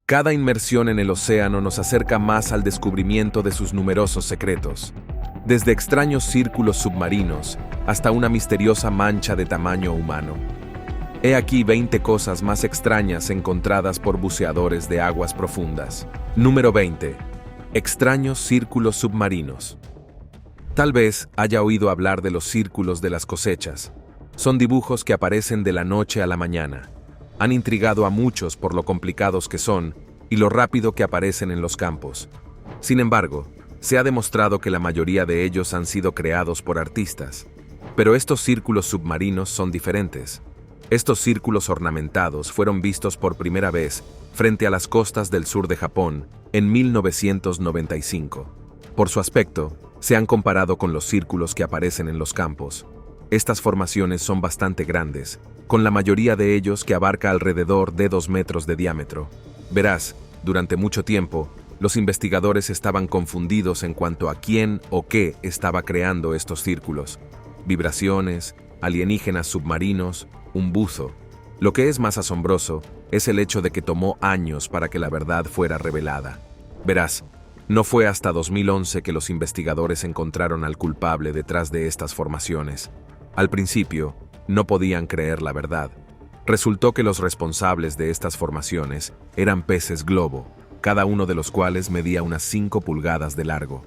Cada inmersión en el océano nos acerca más al descubrimiento de sus numerosos secretos, desde extraños círculos submarinos hasta una misteriosa mancha de tamaño humano. He aquí 20 cosas más extrañas encontradas por buceadores de aguas profundas. Número 20. Extraños círculos submarinos. Tal vez haya oído hablar de los círculos de las cosechas. Son dibujos que aparecen de la noche a la mañana. Han intrigado a muchos por lo complicados que son y lo rápido que aparecen en los campos. Sin embargo, se ha demostrado que la mayoría de ellos han sido creados por artistas. Pero estos círculos submarinos son diferentes. Estos círculos ornamentados fueron vistos por primera vez frente a las costas del sur de Japón en 1995. Por su aspecto, se han comparado con los círculos que aparecen en los campos. Estas formaciones son bastante grandes, con la mayoría de ellos que abarca alrededor de 2 metros de diámetro. Verás, durante mucho tiempo, los investigadores estaban confundidos en cuanto a quién o qué estaba creando estos círculos. Vibraciones, alienígenas submarinos, un buzo. Lo que es más asombroso es el hecho de que tomó años para que la verdad fuera revelada. Verás, no fue hasta 2011 que los investigadores encontraron al culpable detrás de estas formaciones. Al principio, no podían creer la verdad. Resultó que los responsables de estas formaciones eran peces globo, cada uno de los cuales medía unas 5 pulgadas de largo.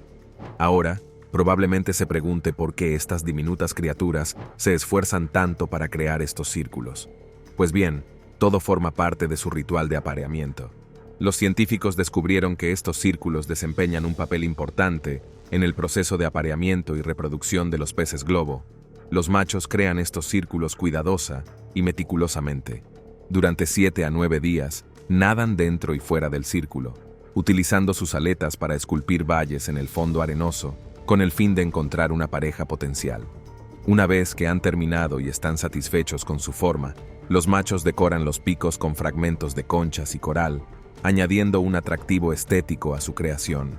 Ahora, probablemente se pregunte por qué estas diminutas criaturas se esfuerzan tanto para crear estos círculos. Pues bien, todo forma parte de su ritual de apareamiento. Los científicos descubrieron que estos círculos desempeñan un papel importante en el proceso de apareamiento y reproducción de los peces globo. Los machos crean estos círculos cuidadosa y meticulosamente. Durante 7 a 9 días, nadan dentro y fuera del círculo, utilizando sus aletas para esculpir valles en el fondo arenoso, con el fin de encontrar una pareja potencial. Una vez que han terminado y están satisfechos con su forma, los machos decoran los picos con fragmentos de conchas y coral, añadiendo un atractivo estético a su creación.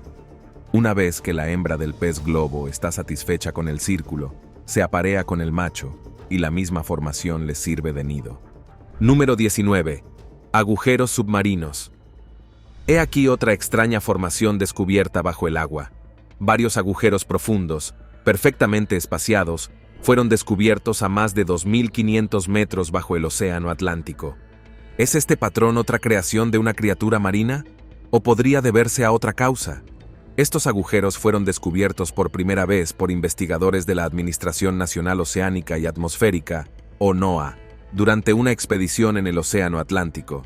Una vez que la hembra del pez globo está satisfecha con el círculo, se aparea con el macho y la misma formación le sirve de nido. Número 19. Agujeros submarinos. He aquí otra extraña formación descubierta bajo el agua. Varios agujeros profundos, perfectamente espaciados, fueron descubiertos a más de 2.500 metros bajo el océano Atlántico. ¿Es este patrón otra creación de una criatura marina? ¿O podría deberse a otra causa? Estos agujeros fueron descubiertos por primera vez por investigadores de la Administración Nacional Oceánica y Atmosférica, o NOAA, durante una expedición en el Océano Atlántico.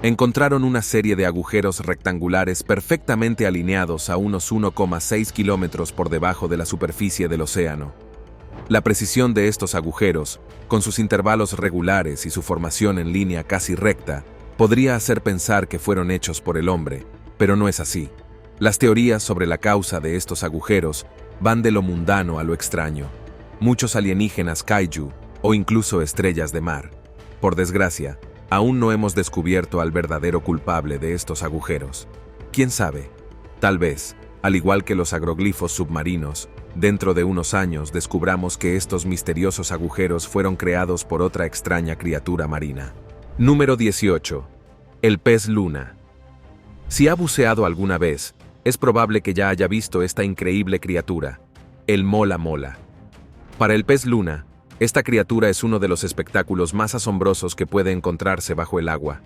Encontraron una serie de agujeros rectangulares perfectamente alineados a unos 1,6 kilómetros por debajo de la superficie del océano. La precisión de estos agujeros, con sus intervalos regulares y su formación en línea casi recta, podría hacer pensar que fueron hechos por el hombre, pero no es así. Las teorías sobre la causa de estos agujeros van de lo mundano a lo extraño. Muchos alienígenas kaiju o incluso estrellas de mar. Por desgracia, aún no hemos descubierto al verdadero culpable de estos agujeros. ¿Quién sabe? Tal vez, al igual que los agroglifos submarinos, dentro de unos años descubramos que estos misteriosos agujeros fueron creados por otra extraña criatura marina. Número 18. El pez luna. Si ha buceado alguna vez, es probable que ya haya visto esta increíble criatura, el mola mola. Para el pez luna, esta criatura es uno de los espectáculos más asombrosos que puede encontrarse bajo el agua.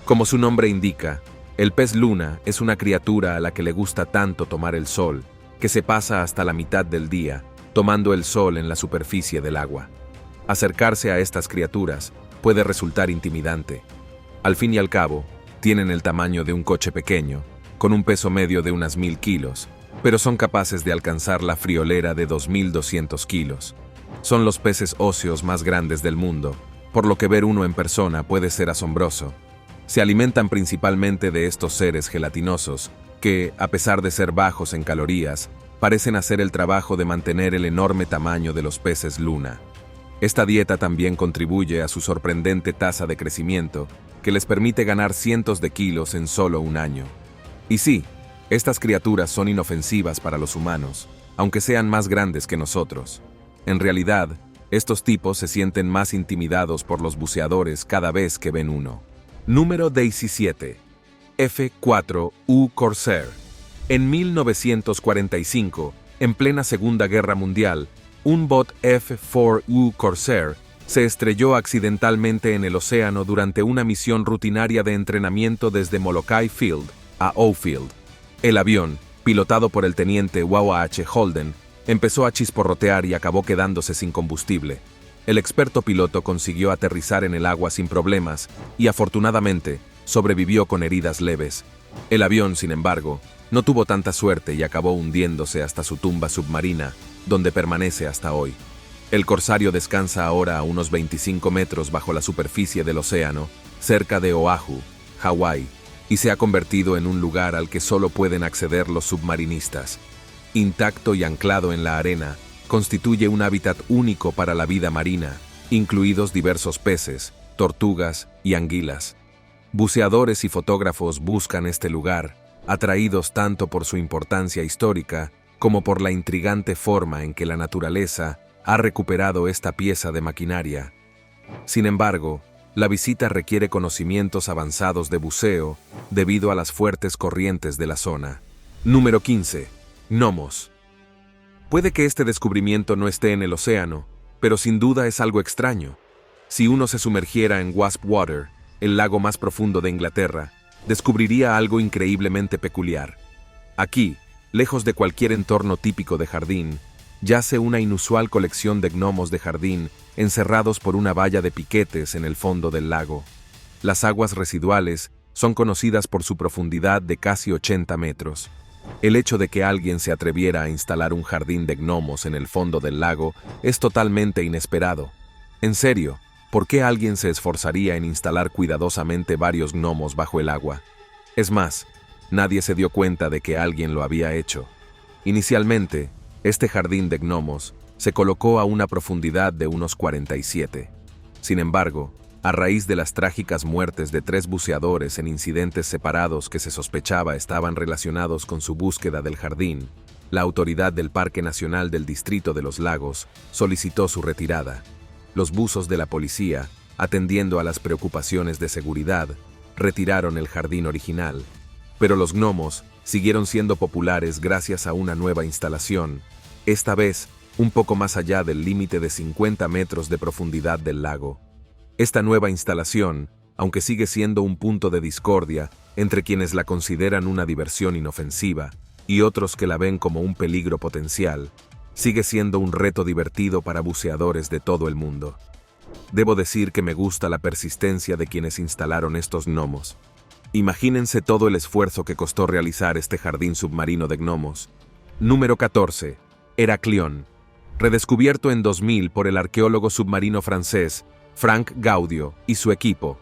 Como su nombre indica, el pez luna es una criatura a la que le gusta tanto tomar el sol, que se pasa hasta la mitad del día, tomando el sol en la superficie del agua. Acercarse a estas criaturas puede resultar intimidante. Al fin y al cabo, tienen el tamaño de un coche pequeño, con un peso medio de unas 1000 kilos, pero son capaces de alcanzar la friolera de 2200 kilos. Son los peces óseos más grandes del mundo, por lo que ver uno en persona puede ser asombroso. Se alimentan principalmente de estos seres gelatinosos, que, a pesar de ser bajos en calorías, parecen hacer el trabajo de mantener el enorme tamaño de los peces luna. Esta dieta también contribuye a su sorprendente tasa de crecimiento, que les permite ganar cientos de kilos en solo un año. Y sí, estas criaturas son inofensivas para los humanos, aunque sean más grandes que nosotros. En realidad, estos tipos se sienten más intimidados por los buceadores cada vez que ven uno. Número 17. F-4U Corsair. En 1945, en plena Segunda Guerra Mundial, un bot F-4U Corsair se estrelló accidentalmente en el océano durante una misión rutinaria de entrenamiento desde Molokai Field a O'Field. El avión, pilotado por el teniente Wawa H. Holden, empezó a chisporrotear y acabó quedándose sin combustible. El experto piloto consiguió aterrizar en el agua sin problemas y, afortunadamente, sobrevivió con heridas leves. El avión, sin embargo, no tuvo tanta suerte y acabó hundiéndose hasta su tumba submarina, donde permanece hasta hoy. El corsario descansa ahora a unos 25 metros bajo la superficie del océano, cerca de Oahu, Hawái, y se ha convertido en un lugar al que solo pueden acceder los submarinistas. Intacto y anclado en la arena, constituye un hábitat único para la vida marina, incluidos diversos peces, tortugas y anguilas. Buceadores y fotógrafos buscan este lugar, atraídos tanto por su importancia histórica como por la intrigante forma en que la naturaleza ha recuperado esta pieza de maquinaria. Sin embargo, la visita requiere conocimientos avanzados de buceo debido a las fuertes corrientes de la zona. Número 15. Gnomos. Puede que este descubrimiento no esté en el océano, pero sin duda es algo extraño. Si uno se sumergiera en Wasp Water, el lago más profundo de Inglaterra, descubriría algo increíblemente peculiar. Aquí, lejos de cualquier entorno típico de jardín, yace una inusual colección de gnomos de jardín encerrados por una valla de piquetes en el fondo del lago. Las aguas residuales son conocidas por su profundidad de casi 80 metros. El hecho de que alguien se atreviera a instalar un jardín de gnomos en el fondo del lago es totalmente inesperado. En serio, ¿por qué alguien se esforzaría en instalar cuidadosamente varios gnomos bajo el agua? Es más, nadie se dio cuenta de que alguien lo había hecho. Inicialmente, este jardín de gnomos se colocó a una profundidad de unos 47. Sin embargo, a raíz de las trágicas muertes de 3 buceadores en incidentes separados que se sospechaba estaban relacionados con su búsqueda del jardín, la autoridad del Parque Nacional del Distrito de los Lagos solicitó su retirada. Los buzos de la policía, atendiendo a las preocupaciones de seguridad, retiraron el jardín original, pero los gnomos siguieron siendo populares gracias a una nueva instalación, esta vez un poco más allá del límite de 50 metros de profundidad del lago. Esta nueva instalación, aunque sigue siendo un punto de discordia entre quienes la consideran una diversión inofensiva y otros que la ven como un peligro potencial, sigue siendo un reto divertido para buceadores de todo el mundo. Debo decir que me gusta la persistencia de quienes instalaron estos gnomos. Imagínense todo el esfuerzo que costó realizar este jardín submarino de gnomos. Número 14. Heraclión. Redescubierto en 2000 por el arqueólogo submarino francés Frank Gaudio y su equipo.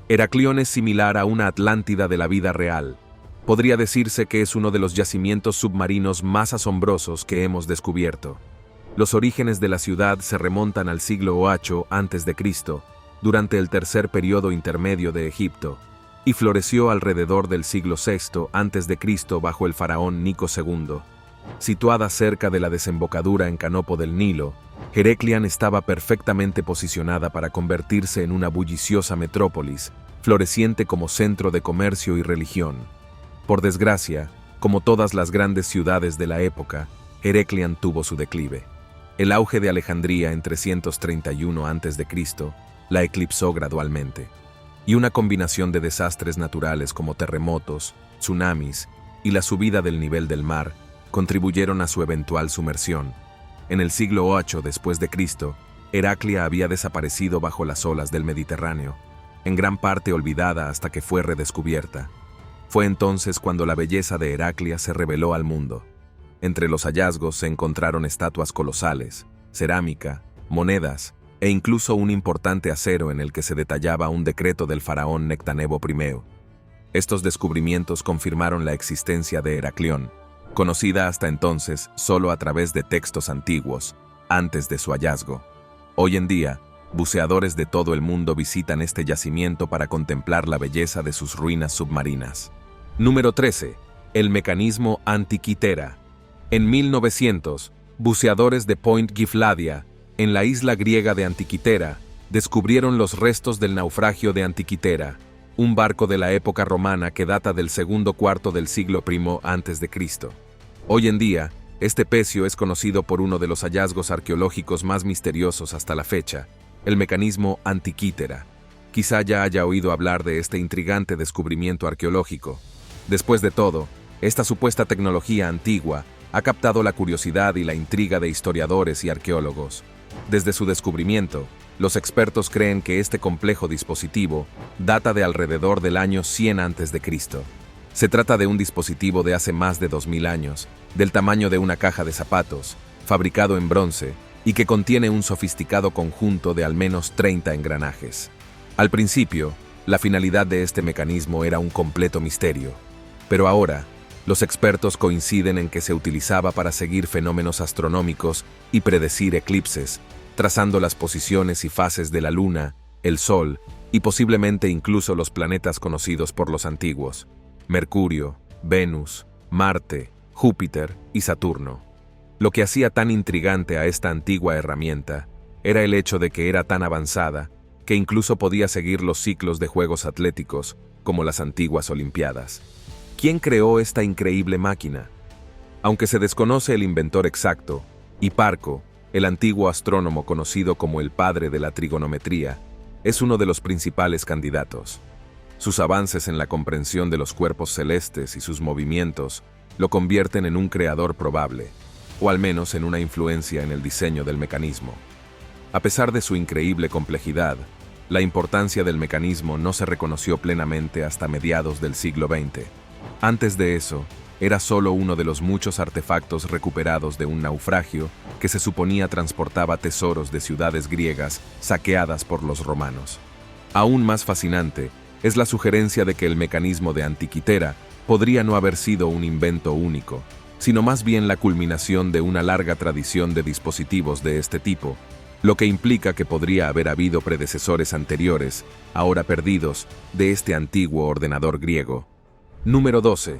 Heraclión es similar a una Atlántida de la vida real. Podría decirse que es uno de los yacimientos submarinos más asombrosos que hemos descubierto. Los orígenes de la ciudad se remontan al siglo VIII a.C., durante el tercer periodo intermedio de Egipto, y floreció alrededor del siglo VI a.C. bajo el faraón Nico II. Situada cerca de la desembocadura en Canopo del Nilo, Heraclión estaba perfectamente posicionada para convertirse en una bulliciosa metrópolis, floreciente como centro de comercio y religión. Por desgracia, como todas las grandes ciudades de la época, Heraclión tuvo su declive. El auge de Alejandría en 331 a.C. la eclipsó gradualmente, y una combinación de desastres naturales como terremotos, tsunamis y la subida del nivel del mar contribuyeron a su eventual sumersión. En el siglo VIII después de Cristo, Heraclia había desaparecido bajo las olas del Mediterráneo, en gran parte olvidada hasta que fue redescubierta. Fue entonces cuando la belleza de Heraclia se reveló al mundo. Entre los hallazgos se encontraron estatuas colosales, cerámica, monedas e incluso un importante acero en el que se detallaba un decreto del faraón Nectanebo I. Estos descubrimientos confirmaron la existencia de Heraclión, conocida hasta entonces solo a través de textos antiguos, antes de su hallazgo. Hoy en día, buceadores de todo el mundo visitan este yacimiento para contemplar la belleza de sus ruinas submarinas. Número 13. El mecanismo Antikythera. En 1900, buceadores de Point Gifladia, en la isla griega de Antikythera, descubrieron los restos del naufragio de Antikythera. un barco de la época romana que data del segundo cuarto del siglo I a.C. Hoy en día, este pecio es conocido por uno de los hallazgos arqueológicos más misteriosos hasta la fecha, el mecanismo Antikythera. Quizá ya haya oído hablar de este intrigante descubrimiento arqueológico. Después de todo, esta supuesta tecnología antigua ha captado la curiosidad y la intriga de historiadores y arqueólogos. Desde su descubrimiento, los expertos creen que este complejo dispositivo data de alrededor del año 100 a.C. Se trata de un dispositivo de hace más de 2000 años, del tamaño de una caja de zapatos, fabricado en bronce y que contiene un sofisticado conjunto de al menos 30 engranajes. Al principio, la finalidad de este mecanismo era un completo misterio, pero ahora, los expertos coinciden en que se utilizaba para seguir fenómenos astronómicos y predecir eclipses, trazando las posiciones y fases de la Luna, el Sol y posiblemente incluso los planetas conocidos por los antiguos: Mercurio, Venus, Marte, Júpiter y Saturno. Lo que hacía tan intrigante a esta antigua herramienta era el hecho de que era tan avanzada que incluso podía seguir los ciclos de juegos atléticos, como las antiguas Olimpiadas. ¿Quién creó esta increíble máquina? Aunque se desconoce el inventor exacto, Hiparco, el antiguo astrónomo conocido como el padre de la trigonometría, es uno de los principales candidatos. Sus avances en la comprensión de los cuerpos celestes y sus movimientos lo convierten en un creador probable, o al menos en una influencia en el diseño del mecanismo. A pesar de su increíble complejidad, la importancia del mecanismo no se reconoció plenamente hasta mediados del siglo XX. Antes de eso, era solo uno de los muchos artefactos recuperados de un naufragio que se suponía transportaba tesoros de ciudades griegas saqueadas por los romanos. Aún más fascinante es la sugerencia de que el mecanismo de Antikythera podría no haber sido un invento único, sino más bien la culminación de una larga tradición de dispositivos de este tipo, lo que implica que podría haber habido predecesores anteriores, ahora perdidos, de este antiguo ordenador griego. Número 12.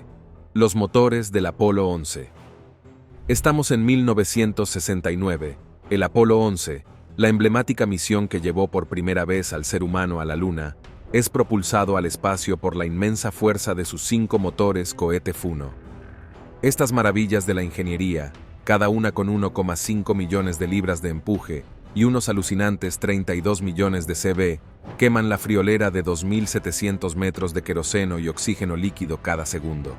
Los motores del Apolo 11. Estamos en 1969. El Apolo 11, la emblemática misión que llevó por primera vez al ser humano a la Luna, es propulsado al espacio por la inmensa fuerza de sus 5 motores cohete Funo. Estas maravillas de la ingeniería, cada una con 1,5 millones de libras de empuje y unos alucinantes 32 millones de cb, queman la friolera de 2.700 metros de queroseno y oxígeno líquido cada segundo.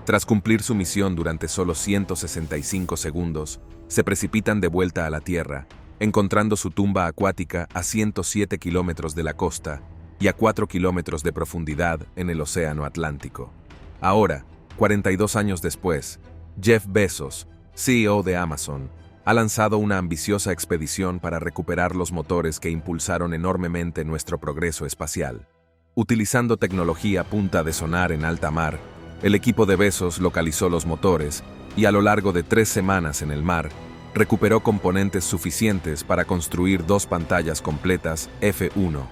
Tras cumplir su misión durante solo 165 segundos, se precipitan de vuelta a la Tierra, encontrando su tumba acuática a 107 kilómetros de la costa y a 4 kilómetros de profundidad en el Océano Atlántico. Ahora, 42 años después, Jeff Bezos, CEO de Amazon, ha lanzado una ambiciosa expedición para recuperar los motores que impulsaron enormemente nuestro progreso espacial. Utilizando tecnología punta de sonar en alta mar, el equipo de Bezos localizó los motores y a lo largo de 3 semanas en el mar, recuperó componentes suficientes para construir 2 pantallas completas F1.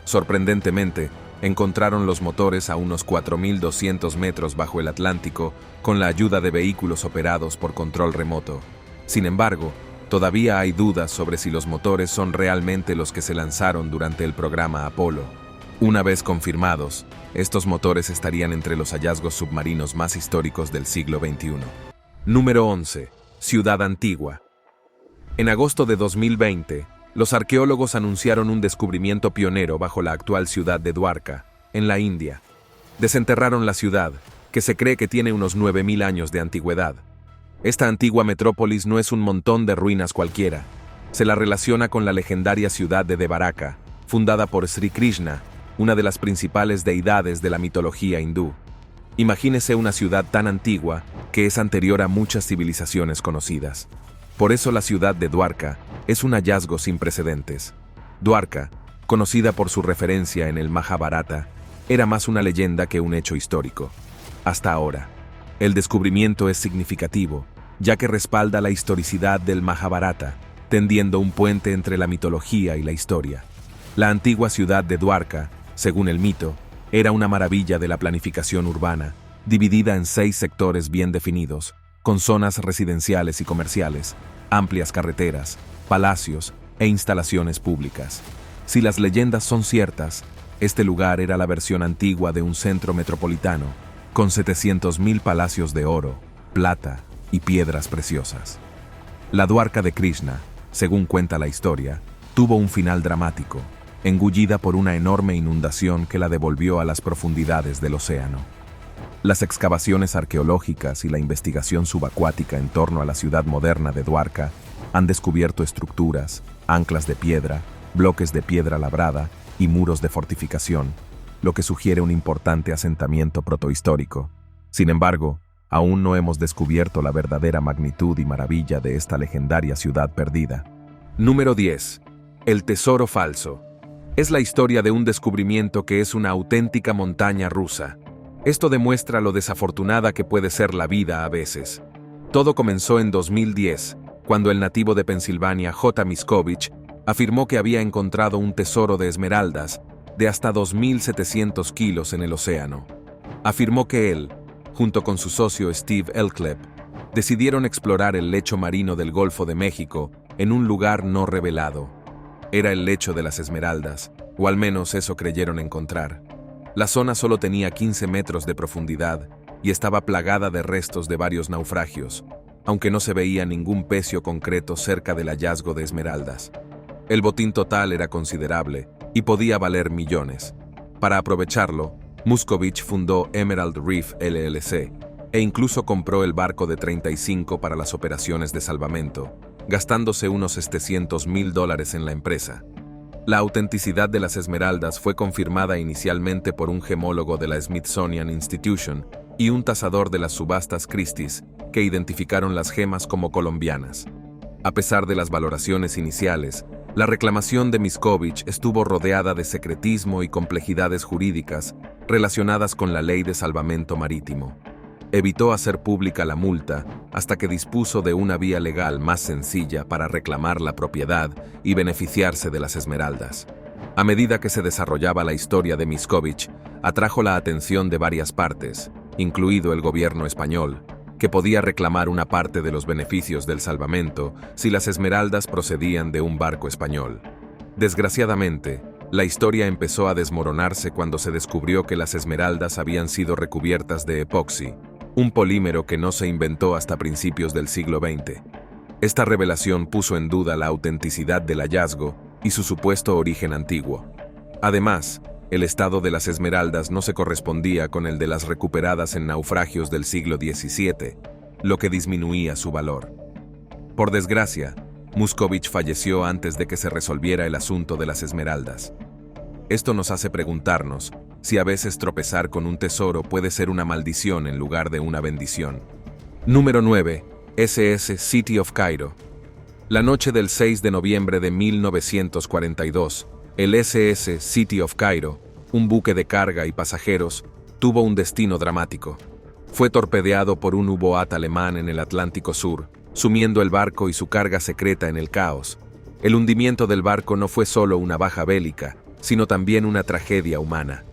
Sorprendentemente, encontraron los motores a unos 4.200 metros bajo el Atlántico con la ayuda de vehículos operados por control remoto. Sin embargo, todavía hay dudas sobre si los motores son realmente los que se lanzaron durante el programa Apolo. Una vez confirmados, estos motores estarían entre los hallazgos submarinos más históricos del siglo XXI. Número 11. Ciudad Antigua. En agosto de 2020, los arqueólogos anunciaron un descubrimiento pionero bajo la actual ciudad de Dwarka, en la India. Desenterraron la ciudad, que se cree que tiene unos 9.000 años de antigüedad. Esta antigua metrópolis no es un montón de ruinas cualquiera. Se la relaciona con la legendaria ciudad de Dvaraka, fundada por Sri Krishna, una de las principales deidades de la mitología hindú. Imagínese una ciudad tan antigua que es anterior a muchas civilizaciones conocidas. Por eso la ciudad de Dwarka es un hallazgo sin precedentes. Dwarka, conocida por su referencia en el Mahabharata, era más una leyenda que un hecho histórico. Hasta ahora, el descubrimiento es significativo, ya que respalda la historicidad del Mahabharata, tendiendo un puente entre la mitología y la historia. La antigua ciudad de Dwarka, según el mito, era una maravilla de la planificación urbana, dividida en 6 sectores bien definidos, con zonas residenciales y comerciales, amplias carreteras, palacios e instalaciones públicas. Si las leyendas son ciertas, Este lugar era la versión antigua de un centro metropolitano, con 700.000 palacios de oro, plata y piedras preciosas. La Dwarka de Krishna, según cuenta la historia, tuvo un final dramático, engullida por una enorme inundación que la devolvió a las profundidades del océano. Las excavaciones arqueológicas y la investigación subacuática en torno a la ciudad moderna de Dwarka han descubierto estructuras, anclas de piedra, bloques de piedra labrada y muros de fortificación, lo que sugiere un importante asentamiento protohistórico. Sin embargo, aún no hemos descubierto la verdadera magnitud y maravilla de esta legendaria ciudad perdida. Número 10. El tesoro falso. Es la historia de un descubrimiento que es una auténtica montaña rusa. Esto demuestra lo desafortunada que puede ser la vida a veces. Todo comenzó en 2010, cuando el nativo de Pensilvania, J. Miskovich, afirmó que había encontrado un tesoro de esmeraldas de hasta 2.700 kilos en el océano. Afirmó que él, junto con su socio Steve Elclep, decidieron explorar el lecho marino del Golfo de México en un lugar no revelado. Era el lecho de las esmeraldas, o al menos eso creyeron encontrar. La zona solo tenía 15 metros de profundidad y estaba plagada de restos de varios naufragios, aunque no se veía ningún pecio concreto cerca del hallazgo de esmeraldas. El botín total era considerable y podía valer millones. Para aprovecharlo, Miskovich fundó Emerald Reef LLC e incluso compró el barco de 35 para las operaciones de salvamento, gastándose unos $700.000 en la empresa. La autenticidad de las esmeraldas fue confirmada inicialmente por un gemólogo de la Smithsonian Institution y un tasador de las subastas Christie's, que identificaron las gemas como colombianas. A pesar de las valoraciones iniciales, la reclamación de Miskovich estuvo rodeada de secretismo y complejidades jurídicas relacionadas con la ley de salvamento marítimo. Evitó hacer pública la multa hasta que dispuso de una vía legal más sencilla para reclamar la propiedad y beneficiarse de las esmeraldas. A medida que se desarrollaba la historia de Miskovich, atrajo la atención de varias partes, incluido el gobierno español, que podía reclamar una parte de los beneficios del salvamento si las esmeraldas procedían de un barco español. Desgraciadamente, la historia empezó a desmoronarse cuando se descubrió que las esmeraldas habían sido recubiertas de epoxi, un polímero que no se inventó hasta principios del siglo XX. Esta revelación puso en duda la autenticidad del hallazgo y su supuesto origen antiguo. Además, el estado de las esmeraldas no se correspondía con el de las recuperadas en naufragios del siglo XVII, lo que disminuía su valor. Por desgracia, Miskovich falleció antes de que se resolviera el asunto de las esmeraldas. Esto nos hace preguntarnos si a veces tropezar con un tesoro puede ser una maldición en lugar de una bendición. Número 9. SS City of Cairo. La noche del 6 de noviembre de 1942, el SS City of Cairo, un buque de carga y pasajeros, tuvo un destino dramático. Fue torpedeado por un U-Boat alemán en el Atlántico Sur, sumiendo el barco y su carga secreta en el caos. El hundimiento del barco no fue solo una baja bélica, sino también una tragedia humana.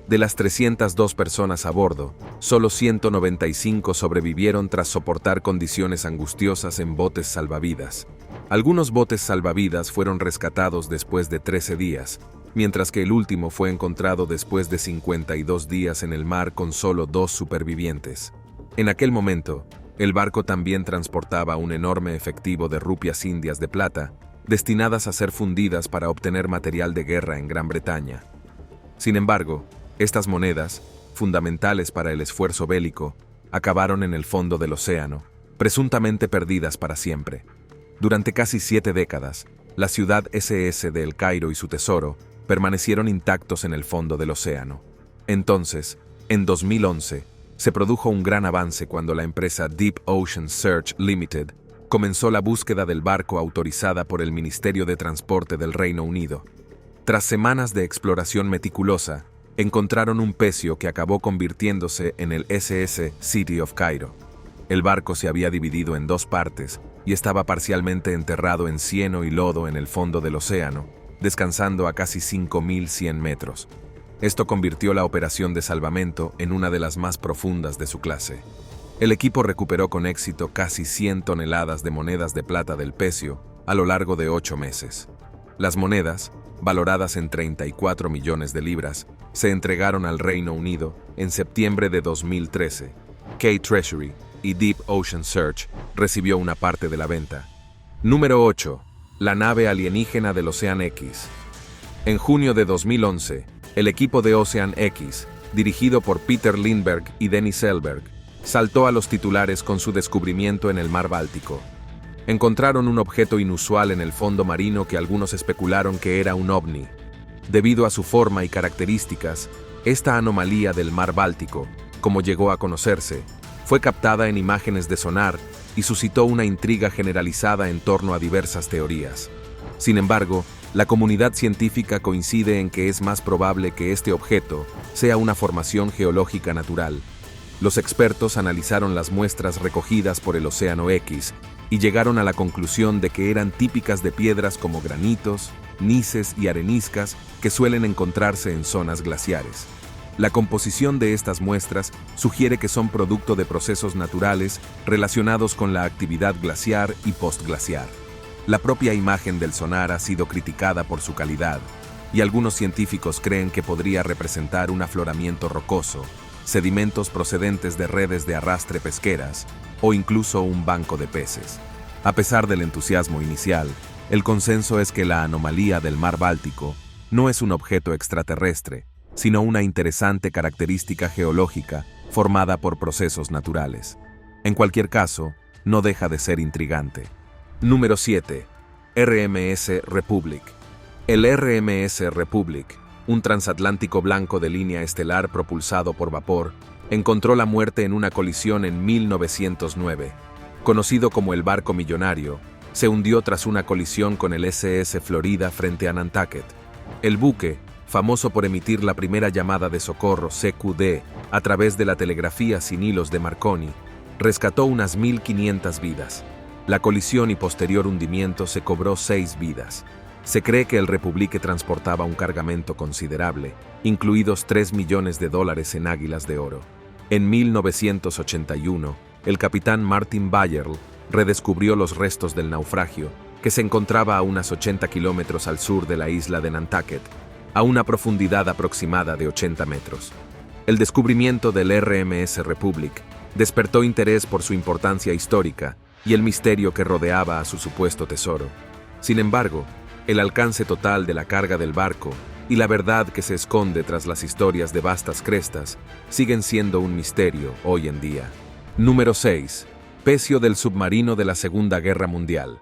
De las 302 personas a bordo, solo 195 sobrevivieron tras soportar condiciones angustiosas en botes salvavidas. Algunos botes salvavidas fueron rescatados después de 13 días, mientras que el último fue encontrado después de 52 días en el mar con solo 2 supervivientes. En aquel momento, el barco también transportaba un enorme efectivo de rupias indias de plata, destinadas a ser fundidas para obtener material de guerra en Gran Bretaña. Sin embargo, estas monedas, fundamentales para el esfuerzo bélico, acabaron en el fondo del océano, presuntamente perdidas para siempre. Durante casi 7 décadas, la ciudad SS de El Cairo y su tesoro permanecieron intactos en el fondo del océano. Entonces, en 2011, se produjo un gran avance cuando la empresa Deep Ocean Search Limited comenzó la búsqueda del barco autorizada por el Ministerio de Transporte del Reino Unido. Tras semanas de exploración meticulosa, encontraron un pecio que acabó convirtiéndose en el SS City of Cairo. El barco se había dividido en 2 partes y estaba parcialmente enterrado en cieno y lodo en el fondo del océano, descansando a casi 5.100 metros. Esto convirtió la operación de salvamento en una de las más profundas de su clase. El equipo recuperó con éxito casi 100 toneladas de monedas de plata del pecio a lo largo de 8 meses. Las monedas, valoradas en 34 millones de libras, se entregaron al Reino Unido en septiembre de 2013. K-Treasury y Deep Ocean Search recibió una parte de la venta. Número 8. La nave alienígena del Ocean X. En junio de 2011, el equipo de Ocean X, dirigido por Peter Lindbergh y Dennis Selberg, saltó a los titulares con su descubrimiento en el mar Báltico. Encontraron un objeto inusual en el fondo marino que algunos especularon que era un ovni. Debido a su forma y características, esta anomalía del mar Báltico, como llegó a conocerse, fue captada en imágenes de sonar y suscitó una intriga generalizada en torno a diversas teorías. Sin embargo, la comunidad científica coincide en que es más probable que este objeto sea una formación geológica natural. Los expertos analizaron las muestras recogidas por el Océano X y llegaron a la conclusión de que eran típicas de piedras como granitos, gneisses y areniscas que suelen encontrarse en zonas glaciares. La composición de estas muestras sugiere que son producto de procesos naturales relacionados con la actividad glaciar y postglaciar. La propia imagen del sonar ha sido criticada por su calidad, y algunos científicos creen que podría representar un afloramiento rocoso, sedimentos procedentes de redes de arrastre pesqueras o incluso un banco de peces. A pesar del entusiasmo inicial, el consenso es que la anomalía del mar Báltico no es un objeto extraterrestre, sino una interesante característica geológica formada por procesos naturales. En cualquier caso, no deja de ser intrigante. Número 7. RMS Republic. El RMS Republic, un transatlántico blanco de línea estelar propulsado por vapor, encontró la muerte en una colisión en 1909. Conocido como el barco millonario, se hundió tras una colisión con el SS Florida frente a Nantucket. El buque, famoso por emitir la primera llamada de socorro CQD a través de la telegrafía sin hilos de Marconi, rescató unas 1.500 vidas. La colisión y posterior hundimiento se cobró 6 vidas. Se cree que el Republique transportaba un cargamento considerable, incluidos $3 millones en águilas de oro. En 1981, el capitán Martin Bayerl redescubrió los restos del naufragio, que se encontraba a unas 80 kilómetros al sur de la isla de Nantucket, a una profundidad aproximada de 80 metros. El descubrimiento del RMS Republic despertó interés por su importancia histórica y el misterio que rodeaba a su supuesto tesoro. Sin embargo, el alcance total de la carga del barco y la verdad que se esconde tras las historias de vastas crestas siguen siendo un misterio hoy en día. Número 6. Pecio del submarino de la Segunda Guerra Mundial.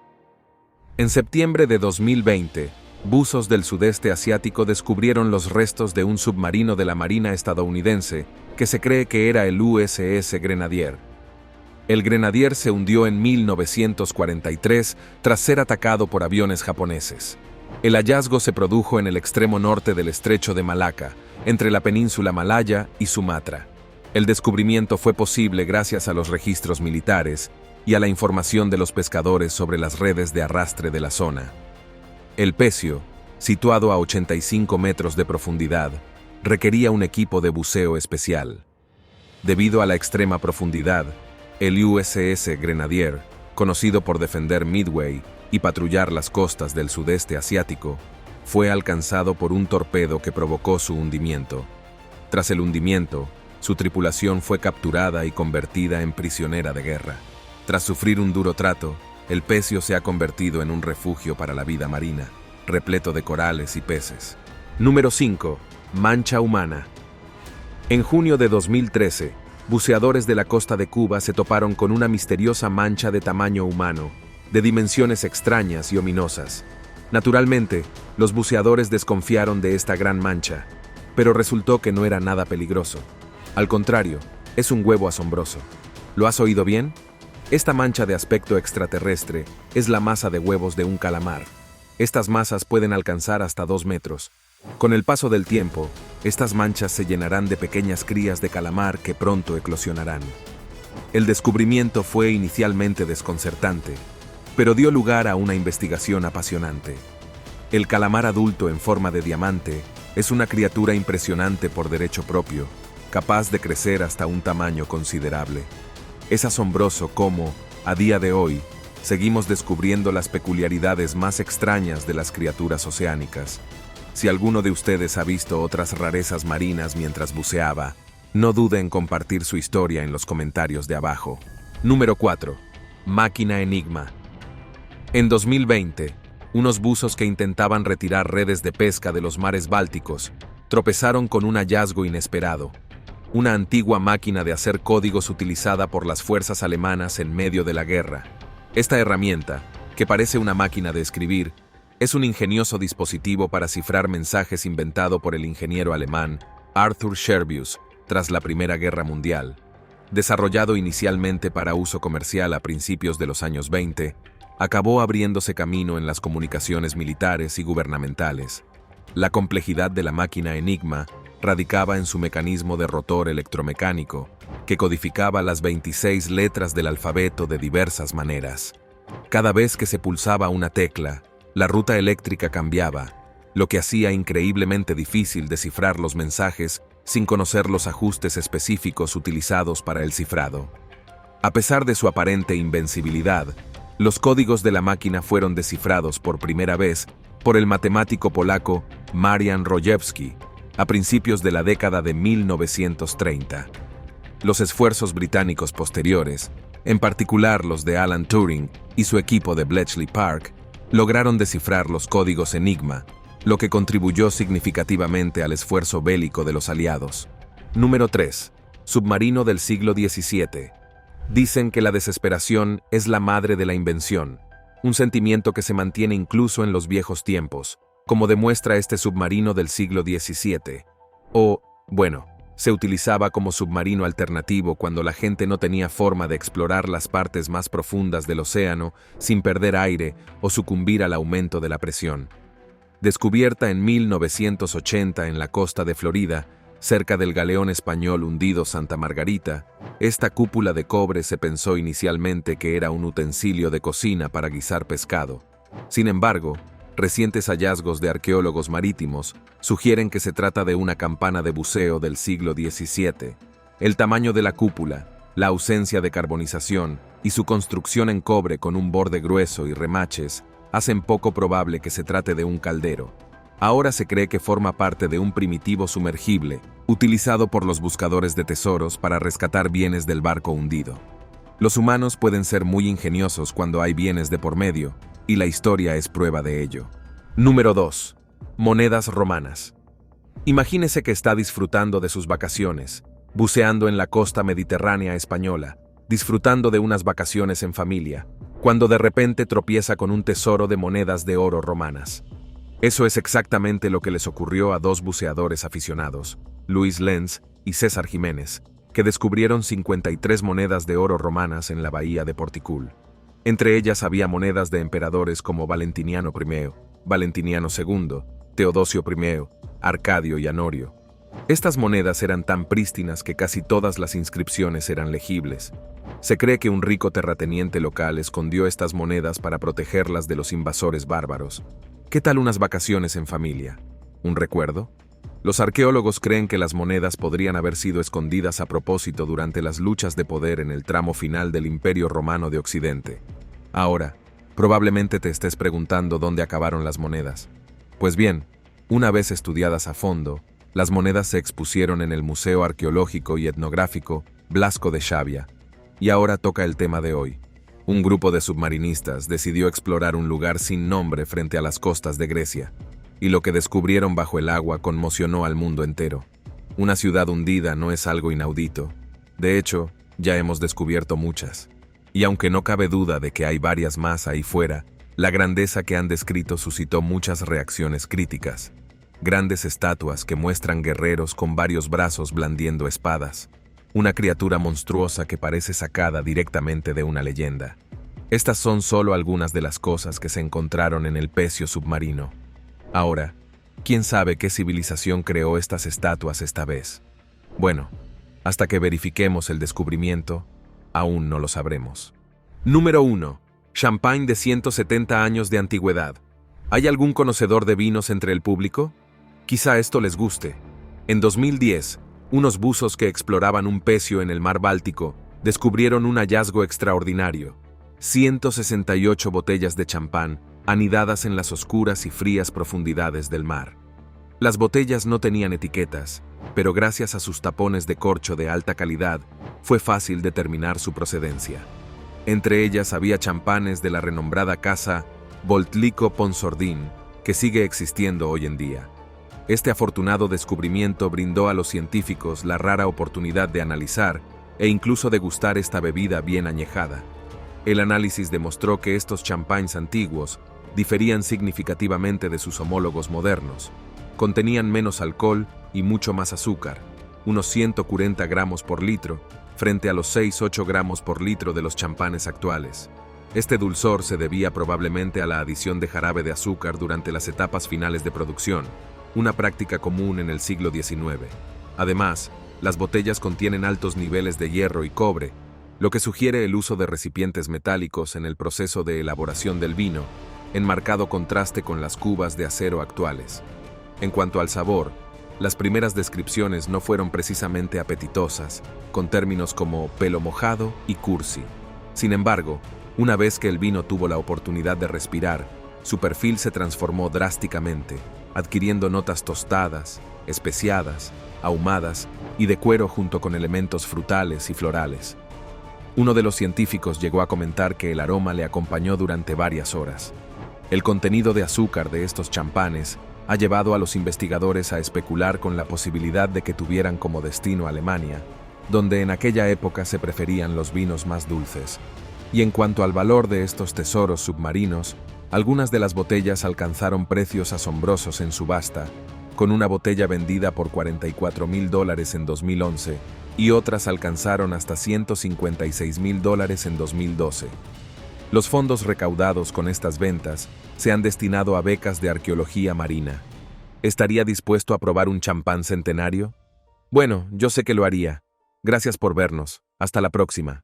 En septiembre de 2020, buzos del sudeste asiático descubrieron los restos de un submarino de la Marina estadounidense que se cree que era el USS Grenadier. El Grenadier se hundió en 1943 tras ser atacado por aviones japoneses. El hallazgo se produjo en el extremo norte del estrecho de Malaca, entre la península malaya y Sumatra. El descubrimiento fue posible gracias a los registros militares y a la información de los pescadores sobre las redes de arrastre de la zona. El pecio, situado a 85 metros de profundidad, requería un equipo de buceo especial. Debido a la extrema profundidad, el USS Grenadier, conocido por defender Midway y patrullar las costas del sudeste asiático, fue alcanzado por un torpedo que provocó su hundimiento. Tras el hundimiento, su tripulación fue capturada y convertida en prisionera de guerra. Tras sufrir un duro trato, el pecio se ha convertido en un refugio para la vida marina, repleto de corales y peces. Número 5. Mancha humana. En junio de 2013, buceadores de la costa de Cuba se toparon con una misteriosa mancha de tamaño humano, de dimensiones extrañas y ominosas. Naturalmente, los buceadores desconfiaron de esta gran mancha, pero resultó que no era nada peligroso. Al contrario, es un huevo asombroso. ¿Lo has oído bien? Esta mancha de aspecto extraterrestre es la masa de huevos de un calamar. Estas masas pueden alcanzar hasta 2 metros. Con el paso del tiempo, estas manchas se llenarán de pequeñas crías de calamar que pronto eclosionarán. El descubrimiento fue inicialmente desconcertante, pero dio lugar a una investigación apasionante. El calamar adulto en forma de diamante es una criatura impresionante por derecho propio, capaz de crecer hasta un tamaño considerable. Es asombroso cómo, a día de hoy, seguimos descubriendo las peculiaridades más extrañas de las criaturas oceánicas. Si alguno de ustedes ha visto otras rarezas marinas mientras buceaba, no dude en compartir su historia en los comentarios de abajo. Número 4. Máquina Enigma. En 2020, unos buzos que intentaban retirar redes de pesca de los mares bálticos tropezaron con un hallazgo inesperado: una antigua máquina de hacer códigos utilizada por las fuerzas alemanas en medio de la guerra. Esta herramienta, que parece una máquina de escribir, es un ingenioso dispositivo para cifrar mensajes inventado por el ingeniero alemán Arthur Scherbius tras la Primera Guerra Mundial. Desarrollado inicialmente para uso comercial a principios de los años 20, acabó abriéndose camino en las comunicaciones militares y gubernamentales. La complejidad de la máquina Enigma radicaba en su mecanismo de rotor electromecánico, que codificaba las 26 letras del alfabeto de diversas maneras. Cada vez que se pulsaba una tecla, la ruta eléctrica cambiaba, lo que hacía increíblemente difícil descifrar los mensajes sin conocer los ajustes específicos utilizados para el cifrado. A pesar de su aparente invencibilidad, los códigos de la máquina fueron descifrados por primera vez por el matemático polaco Marian Rojewski a principios de la década de 1930. Los esfuerzos británicos posteriores, en particular los de Alan Turing y su equipo de Bletchley Park, lograron descifrar los códigos Enigma, lo que contribuyó significativamente al esfuerzo bélico de los aliados. Número 3. Submarino del siglo XVII. Dicen que la desesperación es la madre de la invención, un sentimiento que se mantiene incluso en los viejos tiempos, como demuestra este submarino del siglo XVII. Se utilizaba como submarino alternativo cuando la gente no tenía forma de explorar las partes más profundas del océano sin perder aire o sucumbir al aumento de la presión. Descubierta en 1980 en la costa de Florida, cerca del galeón español hundido Santa Margarita, esta cúpula de cobre se pensó inicialmente que era un utensilio de cocina para guisar pescado. Sin embargo, recientes hallazgos de arqueólogos marítimos sugieren que se trata de una campana de buceo del siglo XVII. El tamaño de la cúpula, la ausencia de carbonización y su construcción en cobre con un borde grueso y remaches hacen poco probable que se trate de un caldero. Ahora se cree que forma parte de un primitivo sumergible utilizado por los buscadores de tesoros para rescatar bienes del barco hundido. Los humanos pueden ser muy ingeniosos cuando hay bienes de por medio, y la historia es prueba de ello. Número 2. Monedas romanas. Imagínese que está disfrutando de sus vacaciones, buceando en la costa mediterránea española, disfrutando de unas vacaciones en familia, cuando de repente tropieza con un tesoro de monedas de oro romanas. Eso es exactamente lo que les ocurrió a dos buceadores aficionados, Luis Lenz y César Jiménez, que descubrieron 53 monedas de oro romanas en la bahía de Porticul. Entre ellas había monedas de emperadores como Valentiniano I, Valentiniano II, Teodosio I, Arcadio y Anorio. Estas monedas eran tan prístinas que casi todas las inscripciones eran legibles. Se cree que un rico terrateniente local escondió estas monedas para protegerlas de los invasores bárbaros. ¿Qué tal unas vacaciones en familia? ¿Un recuerdo? Los arqueólogos creen que las monedas podrían haber sido escondidas a propósito durante las luchas de poder en el tramo final del Imperio Romano de Occidente. Ahora, probablemente te estés preguntando dónde acabaron las monedas. Pues bien, una vez estudiadas a fondo, las monedas se expusieron en el Museo Arqueológico y Etnográfico Blasco de Xavia. Y ahora toca el tema de hoy. Un grupo de submarinistas decidió explorar un lugar sin nombre frente a las costas de Grecia, y lo que descubrieron bajo el agua conmocionó al mundo entero. Una ciudad hundida no es algo inaudito. De hecho, ya hemos descubierto muchas. Y aunque no cabe duda de que hay varias más ahí fuera, la grandeza que han descrito suscitó muchas reacciones críticas. Grandes estatuas que muestran guerreros con varios brazos blandiendo espadas. Una criatura monstruosa que parece sacada directamente de una leyenda. Estas son solo algunas de las cosas que se encontraron en el pecio submarino. Ahora, ¿quién sabe qué civilización creó estas estatuas esta vez? Bueno, hasta que verifiquemos el descubrimiento, aún no lo sabremos. Número 1. Champagne de 170 años de antigüedad. ¿Hay algún conocedor de vinos entre el público? Quizá esto les guste. En 2010, unos buzos que exploraban un pecio en el mar Báltico descubrieron un hallazgo extraordinario. 168 botellas de champán anidadas en las oscuras y frías profundidades del mar. Las botellas no tenían etiquetas, pero gracias a sus tapones de corcho de alta calidad, fue fácil determinar su procedencia. Entre ellas había champanes de la renombrada casa Voltlico Ponsordin, que sigue existiendo hoy en día. Este afortunado descubrimiento brindó a los científicos la rara oportunidad de analizar e incluso degustar esta bebida bien añejada. El análisis demostró que estos champáns antiguos diferían significativamente de sus homólogos modernos. Contenían menos alcohol y mucho más azúcar, unos 140 gramos por litro, frente a los 6-8 gramos por litro de los champanes actuales. Este dulzor se debía probablemente a la adición de jarabe de azúcar durante las etapas finales de producción, una práctica común en el siglo XIX. Además, las botellas contienen altos niveles de hierro y cobre, lo que sugiere el uso de recipientes metálicos en el proceso de elaboración del vino, en marcado contraste con las cubas de acero actuales. En cuanto al sabor, las primeras descripciones no fueron precisamente apetitosas, con términos como pelo mojado y cursi. Sin embargo, una vez que el vino tuvo la oportunidad de respirar, su perfil se transformó drásticamente, adquiriendo notas tostadas, especiadas, ahumadas y de cuero junto con elementos frutales y florales. Uno de los científicos llegó a comentar que el aroma le acompañó durante varias horas. El contenido de azúcar de estos champanes ha llevado a los investigadores a especular con la posibilidad de que tuvieran como destino Alemania, donde en aquella época se preferían los vinos más dulces. Y en cuanto al valor de estos tesoros submarinos, algunas de las botellas alcanzaron precios asombrosos en subasta, con una botella vendida por $44,000 en 2011 y otras alcanzaron hasta $156,000 en 2012. Los fondos recaudados con estas ventas se han destinado a becas de arqueología marina. ¿Estaría dispuesto a probar un champán centenario? Bueno, yo sé que lo haría. Gracias por vernos. Hasta la próxima.